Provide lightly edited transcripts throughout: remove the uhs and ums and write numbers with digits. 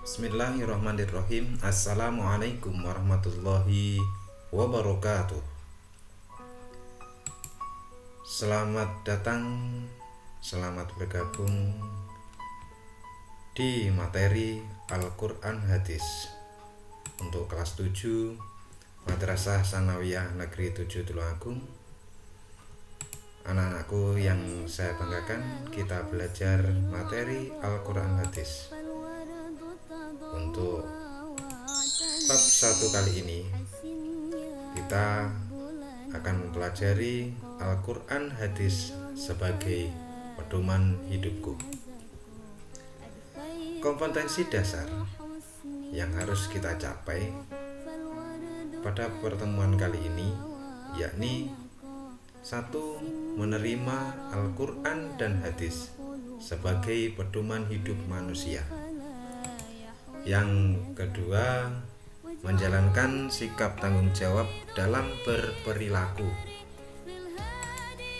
Bismillahirrahmanirrahim. Assalamualaikum warahmatullahi wabarakatuh. Selamat datang, selamat bergabung di materi Al-Quran Hadis untuk kelas 7 Madrasah Sanawiyah Negeri 7 Tulungagung. Anak-anakku yang saya banggakan, kita belajar materi Al-Quran Hadis. Untuk bab 1 kali ini kita akan mempelajari Al-Quran Hadis sebagai pedoman hidupku. Kompetensi dasar yang harus kita capai pada pertemuan kali ini yakni 1. Menerima Al-Quran dan Hadis sebagai pedoman hidup manusia. Yang kedua, menjalankan sikap tanggung jawab dalam berperilaku.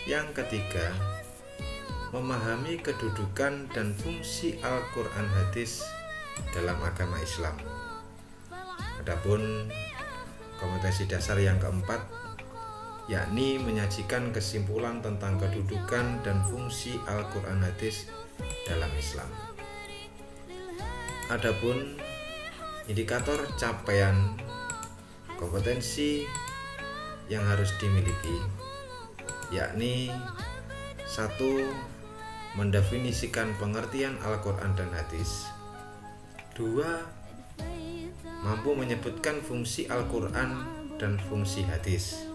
Yang ketiga, memahami kedudukan dan fungsi Al-Quran Hadis dalam agama Islam. Adapun kompetensi dasar yang keempat, yakni menyajikan kesimpulan tentang kedudukan dan fungsi Al-Quran Hadis dalam Islam. Adapun indikator capaian kompetensi yang harus dimiliki yakni 1. Mendefinisikan pengertian Al-Quran dan Hadis. 2. Mampu menyebutkan fungsi Al-Quran dan fungsi hadis.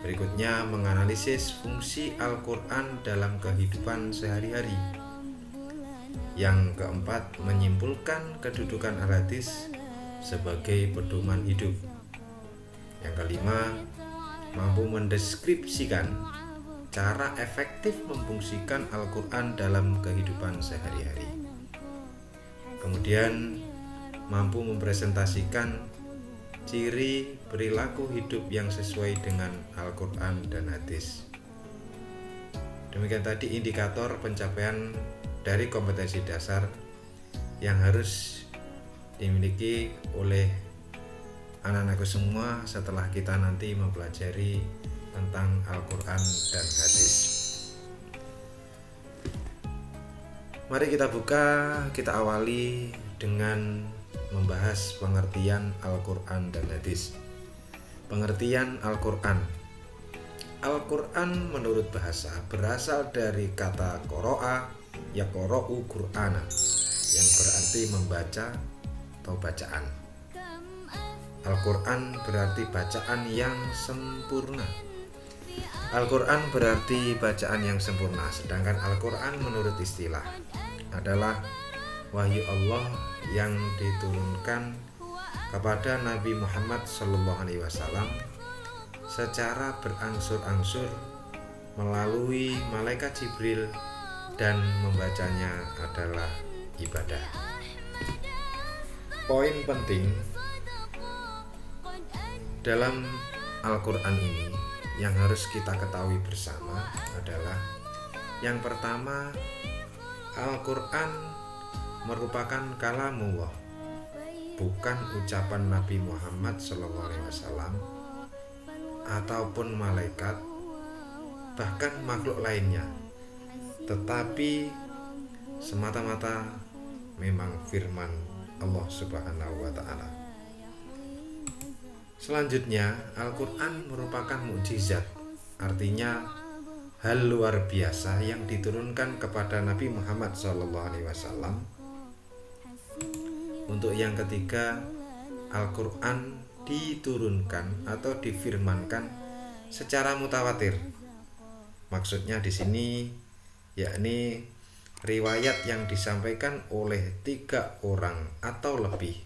Berikutnya, menganalisis fungsi Al-Quran dalam kehidupan sehari-hari. Yang keempat, menyimpulkan kedudukan al-hadis sebagai pedoman hidup. Yang kelima, mampu mendeskripsikan cara efektif memfungsikan Al-Quran dalam kehidupan sehari-hari. Kemudian, mampu mempresentasikan ciri perilaku hidup yang sesuai dengan Al-Quran dan hadis. Demikian tadi indikator pencapaian dari kompetensi dasar yang harus dimiliki oleh anak-anakku semua setelah kita nanti mempelajari tentang Al-Quran dan hadis. Mari kita awali dengan membahas pengertian Al-Quran dan hadis. Pengertian Al-Quran. Al-Quran menurut bahasa berasal dari kata qoro'a yaqra'u Qur'ana, yang berarti membaca atau bacaan. Al-Quran berarti bacaan yang sempurna. Al-Quran berarti bacaan yang sempurna, sedangkan Al-Quran menurut istilah adalah wahyu Allah yang diturunkan kepada Nabi Muhammad SAW secara berangsur-angsur melalui malaikat Jibril, dan membacanya adalah ibadah. Poin penting dalam Al-Quran ini yang harus kita ketahui bersama adalah yang pertama, Al-Quran merupakan kalamullah, bukan ucapan Nabi Muhammad SAW ataupun malaikat, bahkan makhluk lainnya, tetapi semata-mata memang firman Allah Subhanahu wa Ta'ala. Selanjutnya, Al-Quran merupakan mukjizat, artinya hal luar biasa yang diturunkan kepada Nabi Muhammad SAW. Untuk yang ketiga, Al-Quran diturunkan atau difirmankan secara mutawatir. Maksudnya di sini yakni riwayat yang disampaikan oleh 3 orang atau lebih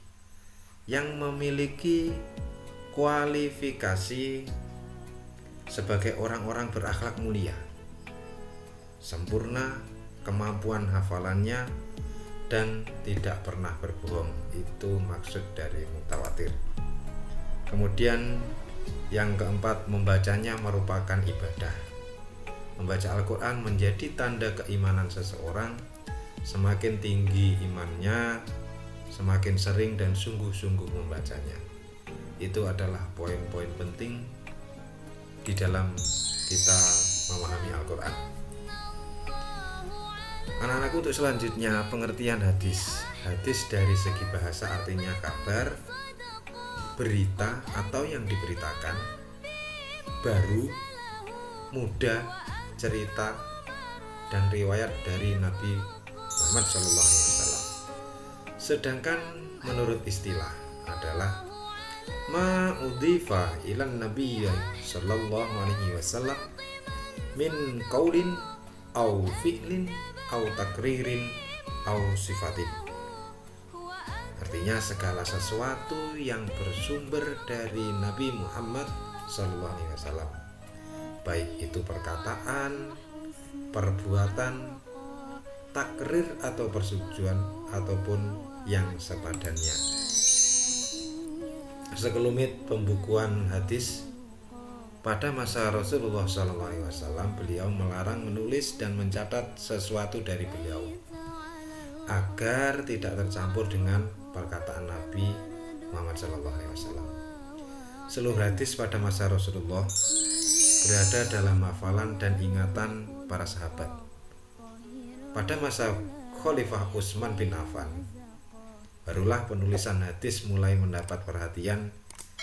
yang memiliki kualifikasi sebagai orang-orang berakhlak mulia, sempurna kemampuan hafalannya, dan tidak pernah berbohong. Itu maksud dari mutawatir. Kemudian yang keempat, membacanya merupakan ibadah. Membaca Al-Quran menjadi tanda keimanan seseorang. Semakin tinggi imannya, semakin sering dan sungguh-sungguh membacanya. Itu adalah poin-poin penting di dalam kita memahami Al-Quran. Anak-anakku, untuk selanjutnya pengertian hadis. Hadis dari segi bahasa artinya kabar, berita atau yang diberitakan, baru, mudah, cerita, dan riwayat dari Nabi Muhammad SAW. Sedangkan menurut istilah adalah ma udhifa ilan Nabi sallallahu alaihi wasallam min qaulin au fi'lin au takririn au sifatin. Artinya segala sesuatu yang bersumber dari Nabi Muhammad sallallahu alaihi wasallam, baik itu perkataan, perbuatan, takrir atau persetujuan ataupun yang sepadannya. Sekelumit pembukuan hadis. Pada masa Rasulullah SAW, beliau melarang menulis dan mencatat sesuatu dari beliau agar tidak tercampur dengan perkataan Nabi Muhammad SAW. Seluruh hadis pada masa Rasulullah berada dalam hafalan dan ingatan para sahabat. Pada masa Khalifah Utsman bin Affan, barulah penulisan hadis mulai mendapat perhatian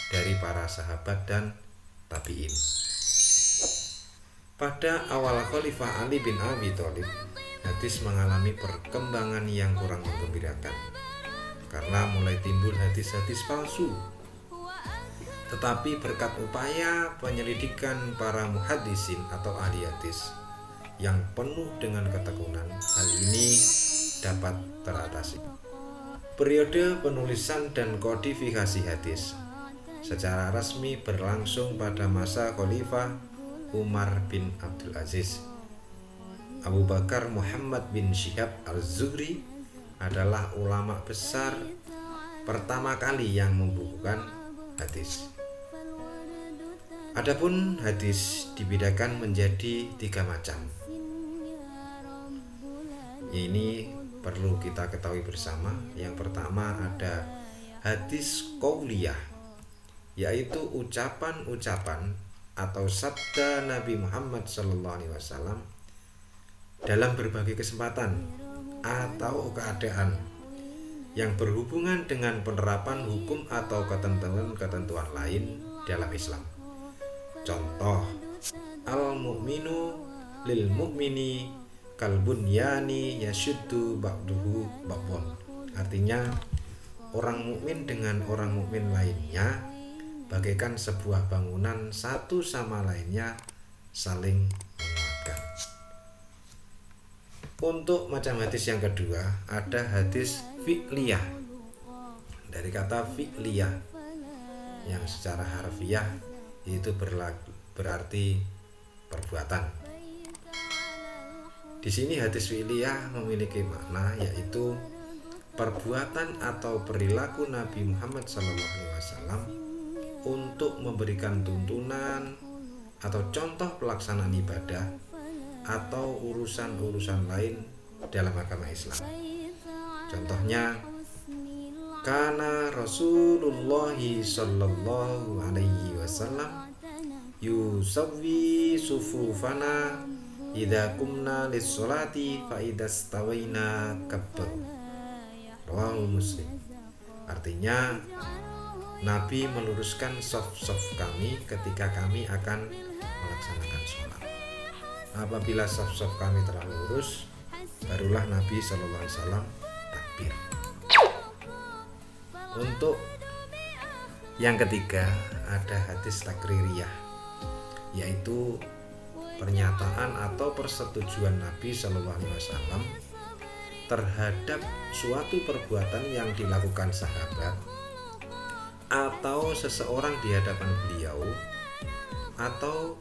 dari para sahabat dan tabi'in. Pada awal Khalifah Ali bin Abi Thalib, hadis mengalami perkembangan yang kurang menggembirakan karena mulai timbul hadis-hadis palsu. Tetapi berkat upaya penyelidikan para muhaddisin atau ahli hadis yang penuh dengan ketekunan, hal ini dapat teratasi. Periode penulisan dan kodifikasi hadis secara resmi berlangsung pada masa Khalifah Umar bin Abdul Aziz. Abu Bakar Muhammad bin Syihab al-Zuhri adalah ulama besar pertama kali yang membukukan hadis. Adapun hadis dibedakan menjadi 3 macam. Ini perlu kita ketahui bersama. Yang pertama ada hadis qauliyah, yaitu ucapan-ucapan atau sabda Nabi Muhammad SAW dalam berbagai kesempatan atau keadaan yang berhubungan dengan penerapan hukum atau ketentuan-ketentuan lain dalam Islam. Contoh, al-mu'minu lil mu'mini kal bunyani yashuddu ba'duhu ba'dhan. Artinya, orang mukmin dengan orang mukmin lainnya bagaikan sebuah bangunan satu sama lainnya saling menguatkan. Untuk macam hadis yang kedua ada hadis fi'liyah. Dari kata fi'liyah yang secara harfiah itu berarti perbuatan. Di sini hadis fi'liyah memiliki makna yaitu perbuatan atau perilaku Nabi Muhammad SAW untuk memberikan tuntunan atau contoh pelaksanaan ibadah atau urusan-urusan lain dalam agama Islam. Contohnya, kana Rasulullah sallallahu alaihi wasallam yusawwi sufufana idza kumna lis-sholati fa idza stawaina kabbar. Rawahu Muslim. Artinya, Nabi meluruskan saf-saf kami ketika kami akan melaksanakan sholat. Apabila saf-saf kami telah lurus, barulah Nabi SAW takbir. Untuk yang ketiga ada hadis takririyah, yaitu pernyataan atau persetujuan Nabi SAW terhadap suatu perbuatan yang dilakukan sahabat atau seseorang di hadapan beliau, atau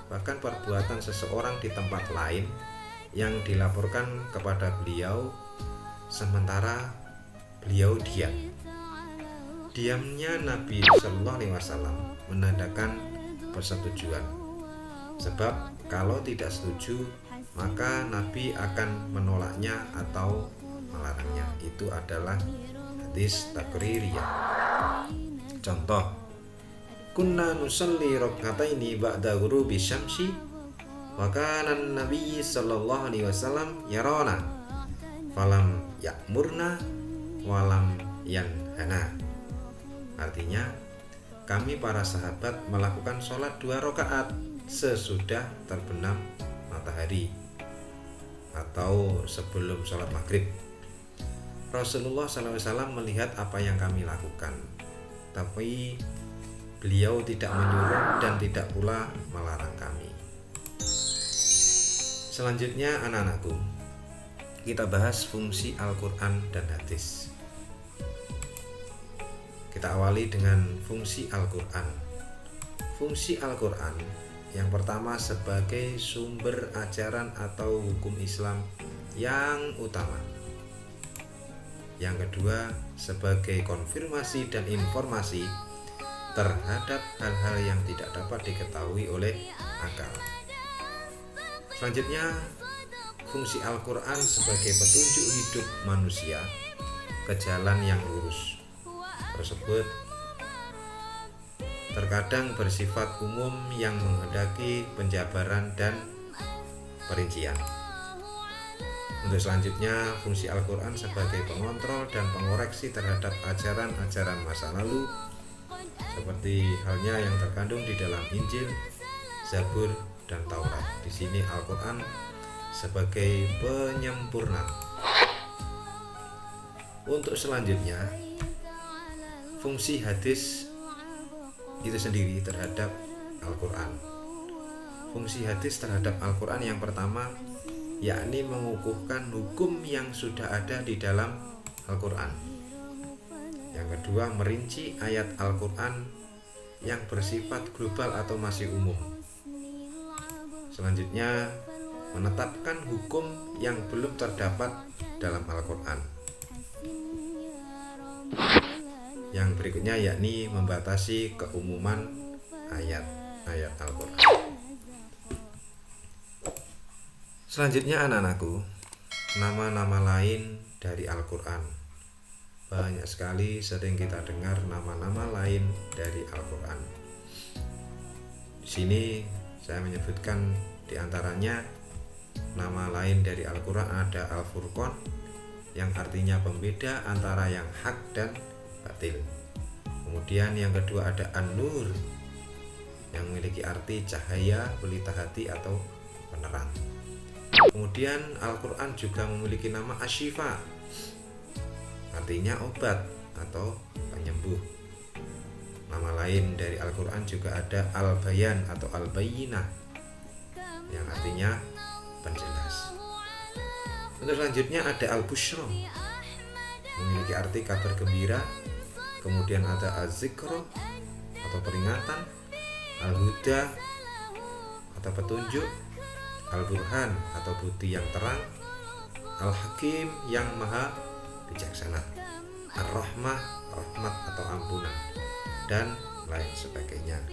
bahkan perbuatan seseorang di tempat lain yang dilaporkan kepada beliau sementara beliau diam. Diamnya Nabi Sallallahu Alaihi Wasallam menandakan persetujuan, sebab kalau tidak setuju maka Nabi akan menolaknya atau melarangnya. Itu adalah hadis takririyah. Contoh, kunna nusalli rak'ataini ba'da ghurubi syamsi wa kana an-nabiy sallallahu alaihi wasallam yarana falam ya'murna walam yanhana. Artinya, kami para sahabat melakukan sholat 2 rakaat sesudah terbenam matahari atau sebelum sholat maghrib. Rasulullah SAW melihat apa yang kami lakukan, tapi beliau tidak menyuruh dan tidak pula melarang kami. Selanjutnya anak-anakku, kita bahas fungsi Al-Quran dan hadis. Kita awali dengan fungsi Al-Quran. Fungsi Al-Quran yang pertama sebagai sumber ajaran atau hukum Islam yang utama. Yang kedua sebagai konfirmasi dan informasi terhadap hal-hal yang tidak dapat diketahui oleh akal. Selanjutnya, fungsi Al-Quran sebagai petunjuk hidup manusia ke jalan yang lurus tersebut terkadang bersifat umum yang menghendaki penjabaran dan perincian. Untuk selanjutnya, fungsi Al-Quran sebagai pengontrol dan pengoreksi terhadap ajaran-ajaran masa lalu seperti halnya yang terkandung di dalam Injil, Zabur, dan Taurat. Di sini Al-Quran sebagai penyempurna. Untuk selanjutnya, fungsi hadis itu sendiri terhadap Al-Quran. Fungsi hadis terhadap Al-Quran yang pertama yakni mengukuhkan hukum yang sudah ada di dalam Al-Quran. Yang kedua, merinci ayat Al-Quran yang bersifat global atau masih umum. Selanjutnya, menetapkan hukum yang belum terdapat dalam Al-Quran. Yang berikutnya yakni membatasi keumuman ayat-ayat Al-Quran. Selanjutnya anak-anakku, nama-nama lain dari Al-Quran. Banyak sekali sering kita dengar nama-nama lain dari Al-Quran. Di sini saya menyebutkan diantaranya nama lain dari Al-Quran ada Al-Furqan yang artinya pembeda antara yang hak dan batil. Kemudian yang kedua ada An-Nur yang memiliki arti cahaya, pelita hati atau penerang. Kemudian Al-Quran juga memiliki nama Asy-Syifa, artinya obat atau penyembuh. Nama lain dari Al-Quran juga ada Al-Bayan atau Al-Bayyinah yang artinya penjelas. Untuk selanjutnya ada Al-Busyra, memiliki arti kabar gembira. Kemudian ada Az-Zikra atau peringatan, Al-Huda atau petunjuk, Al-Burhan atau bukti yang terang, Al-Hakim yang maha bijaksana, Ar-Rahmah, rahmat atau ampunan, dan lain sebagainya.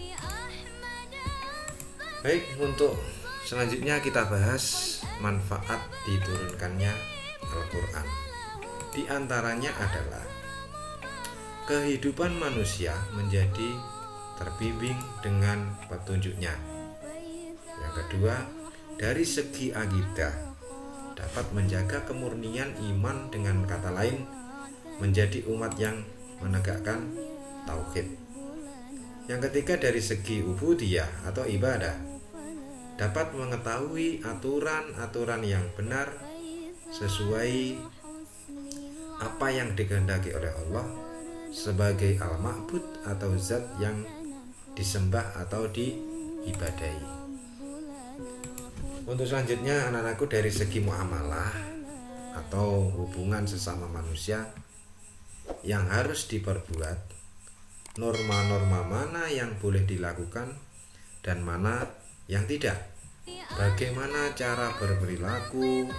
Baik, untuk selanjutnya kita bahas manfaat diturunkannya Al-Quran. Di antaranya adalah kehidupan manusia menjadi terbimbing dengan petunjuknya. Yang kedua, dari segi akidah dapat menjaga kemurnian iman, dengan kata lain menjadi umat yang menegakkan tauhid. Yang ketiga, dari segi ubudiyah atau ibadah dapat mengetahui aturan-aturan yang benar sesuai apa yang dikehendaki oleh Allah sebagai al-ma'bud atau zat yang disembah atau diibadahi. Untuk selanjutnya anak-anakku, dari segi muamalah atau hubungan sesama manusia yang harus diperbuat, norma-norma mana yang boleh dilakukan dan mana yang tidak, bagaimana cara berperilaku,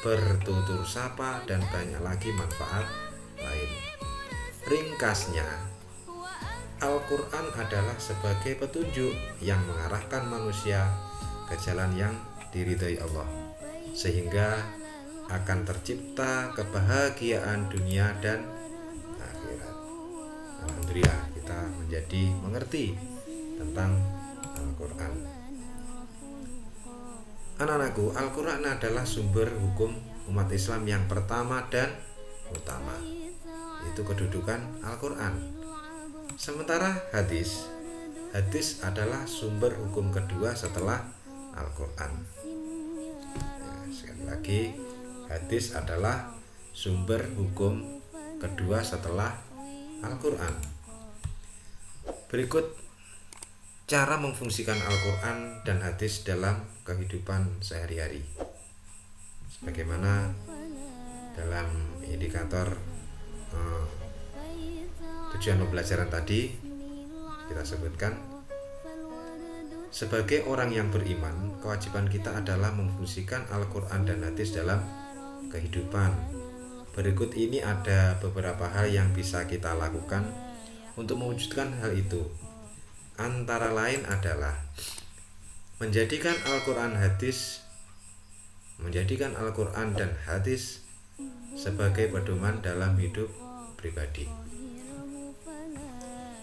bertutur sapa, dan banyak lagi manfaat lain. Ringkasnya, Al-Quran adalah sebagai petunjuk yang mengarahkan manusia ke jalan yang diridhai Allah, sehingga akan tercipta kebahagiaan dunia dan Alhamdulillah kita menjadi mengerti tentang Al-Quran. Anak-anakku, Al-Quran adalah sumber hukum umat Islam yang pertama dan utama. Itu kedudukan Al-Quran. Sementara hadis adalah sumber hukum kedua setelah Al-Quran. Sekali lagi, hadis adalah sumber hukum kedua setelah Al-Quran. Berikut cara memfungsikan Al-Quran dan hadis dalam kehidupan sehari-hari. Sebagaimana dalam indikator tujuan pembelajaran tadi kita sebutkan, sebagai orang yang beriman, kewajiban kita adalah memfungsikan Al-Quran dan hadis dalam kehidupan. Berikut ini ada beberapa hal yang bisa kita lakukan untuk mewujudkan hal itu. Antara lain adalah menjadikan Al-Quran dan hadis sebagai pedoman dalam hidup pribadi.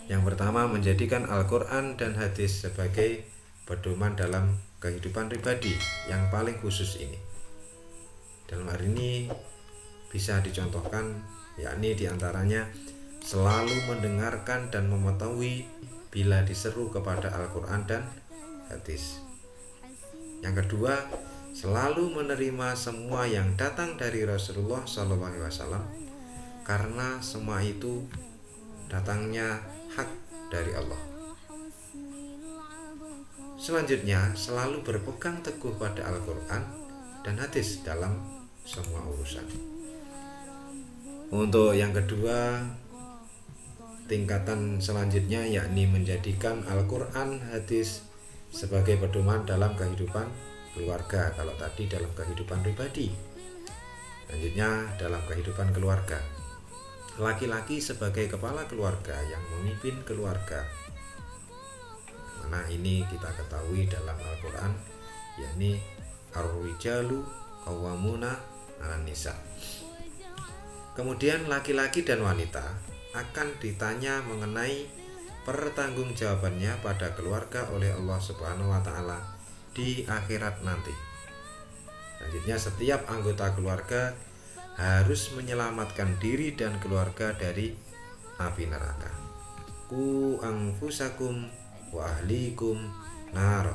Yang pertama, menjadikan Al-Quran dan hadis sebagai pedoman dalam kehidupan pribadi yang paling khusus ini. Dalam hal ini bisa dicontohkan, yakni diantaranya selalu mendengarkan dan mengetahui bila diseru kepada Al-Quran dan hadis. Yang kedua, selalu menerima semua yang datang dari Rasulullah SAW, karena semua itu datangnya hak dari Allah. Selanjutnya, selalu berpegang teguh pada Al-Quran dan hadis dalam semua urusan. Untuk yang kedua, tingkatan selanjutnya yakni menjadikan Al-Quran, hadis sebagai pedoman dalam kehidupan keluarga. Kalau tadi dalam kehidupan pribadi, selanjutnya dalam kehidupan keluarga. Laki-laki sebagai kepala keluarga yang memimpin keluarga. Mana ini kita ketahui dalam Al-Quran, yakni ar-rijalu qawwamuna 'alan nisa. Kemudian laki-laki dan wanita akan ditanya mengenai pertanggungjawabannya pada keluarga oleh Allah Subhanahu wa taala di akhirat nanti. Selanjutnya, setiap anggota keluarga harus menyelamatkan diri dan keluarga dari api neraka. Ku anfusakum wa ahlikum nar.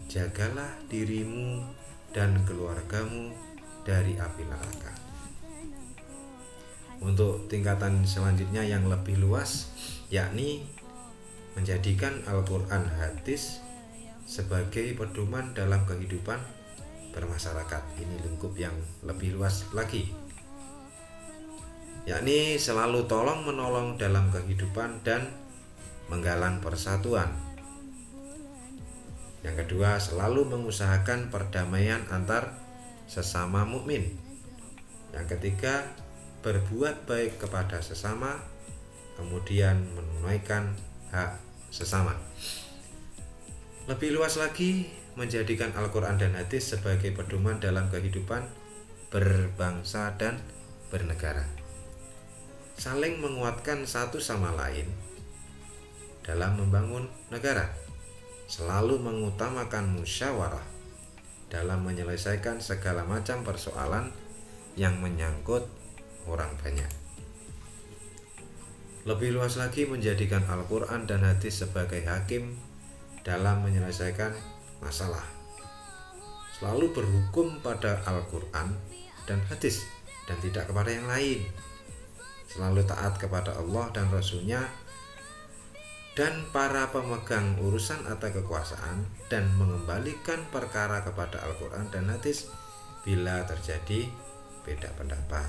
Jagalah dirimu dan keluargamu dari api neraka. Untuk tingkatan selanjutnya yang lebih luas, yakni menjadikan Al-Quran, hadis sebagai pedoman dalam kehidupan bermasyarakat. Ini lingkup yang lebih luas lagi, yakni selalu tolong menolong dalam kehidupan dan menggalang persatuan. Yang kedua, selalu mengusahakan perdamaian antar sesama mukmin. Yang ketiga, berbuat baik kepada sesama, kemudian menunaikan hak sesama. Lebih luas lagi, menjadikan Al-Quran dan hadis sebagai pedoman dalam kehidupan berbangsa dan bernegara. Saling menguatkan satu sama lain dalam membangun negara. Selalu mengutamakan musyawarah dalam menyelesaikan segala macam persoalan yang menyangkut orang banyak. Lebih luas lagi, menjadikan Al-Quran dan hadis sebagai hakim dalam menyelesaikan masalah. Selalu berhukum pada Al-Quran dan hadis dan tidak kepada yang lain. Selalu taat kepada Allah dan Rasul-Nya dan para pemegang urusan atau kekuasaan, dan mengembalikan perkara kepada Al-Quran dan hadis bila terjadi beda pendapat.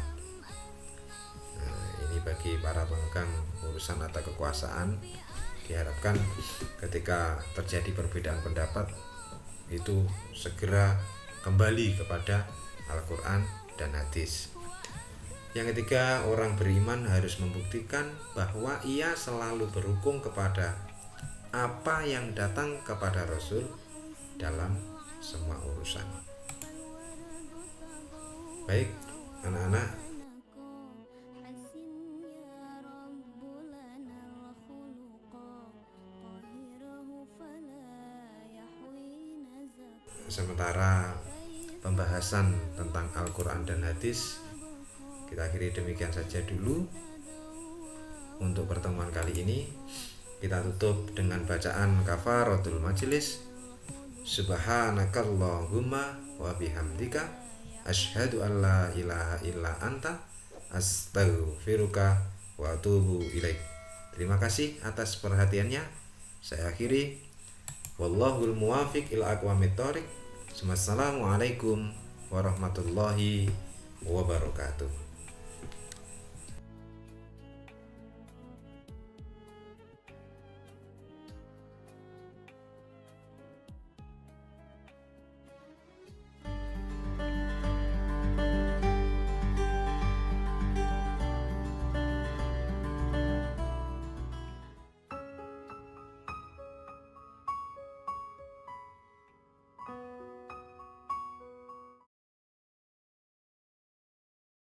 Ini bagi para pemegang urusan atau kekuasaan, diharapkan ketika terjadi perbedaan pendapat itu segera kembali kepada Al-Quran dan hadis. Yang ketiga, orang beriman harus membuktikan bahwa ia selalu berhukum kepada apa yang datang kepada Rasul dalam semua urusan. Baik, anak-anak, sementara pembahasan tentang Al-Quran dan hadis kita akhiri demikian saja dulu. Untuk pertemuan kali ini kita tutup dengan bacaan kafaratul majelis. Subhanakallahumma wa bihamdika asyhadu an la ilaha illa anta astaghfiruka wa atubu ilaik. Terima kasih atas perhatiannya. Saya akhiri. Wallahul muwafiq ila aqwamit thoriq. Wassalamualaikum warahmatullahi wabarakatuh.